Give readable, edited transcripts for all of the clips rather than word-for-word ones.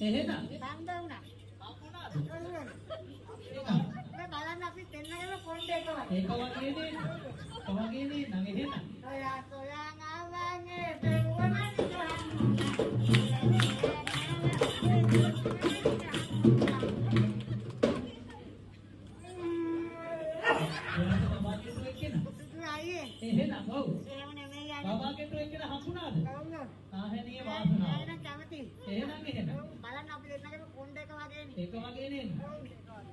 එහෙනම් බන්ද වුණා. හම්බුණාද? මේ බලන්න අපි දෙන්නගම කොණ්ඩේ එකමයි. ඒක වගේ නේ. කවගේ නේ නම් එහෙනම්. ඔයා සොයන් ආවන්නේ දෙවනි එහෙනම් ඔව්. එහෙම නෙමෙයි යන්නේ. බබාගෙන් එක්කන හම්බුණාද? ඔව්. ආහෙනිය වාසනාව. එහෙනම් කැමති. එහෙනම් බලන්න අපි දෙන්නගම කොණ්ඩේ එක වගේනේ. ඒක වගේ නේද?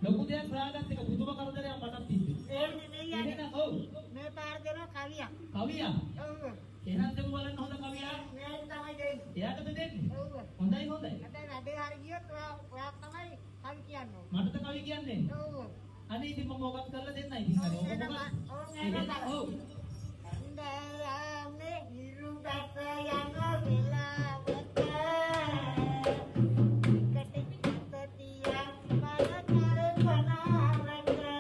ලොකු දෙයක් හොයාගත්ත එක පුදුම කරදරයක් මටත් තිබ්බේ. එහෙම නෙමෙයි යන්නේ. එහෙනම් ඔව්. මේ පාර දෙනවා කවියක්. කවියා? ඔව්. එහෙනම් දෙමු බලන්න හොඳ කවියා. මෙයාට තමයි දෙන්නේ. එයාටද දෙන්නේ? ඔව්. හොඳයි හොඳයි. හැබැයි වැඩේ හරි ගියොත් ඔයා තමයි කවි කියන්නේ. මටද කවි කියන්නේ? ඔව්. අනේ ඉතින් මම මොකක් කරලා දෙන්නයි ඉතින් අර ඔබ Andayame hiru bata yang bila bata ketika tiang pada karena bata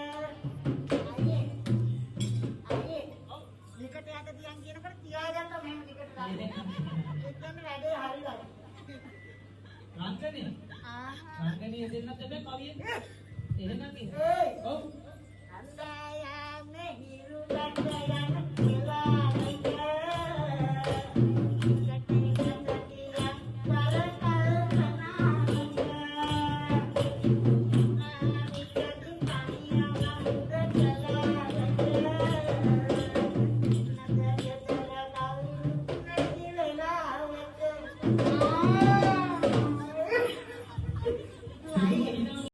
aye nikat ada tiang kira kan tiada kan memang nikat lagi itu kan ada hari lagi රංගනේ රංගනේ දෙන්නත් බෑ කවියෙන් එහෙනම් ඔව් Andayame hiru bata yang bila Oh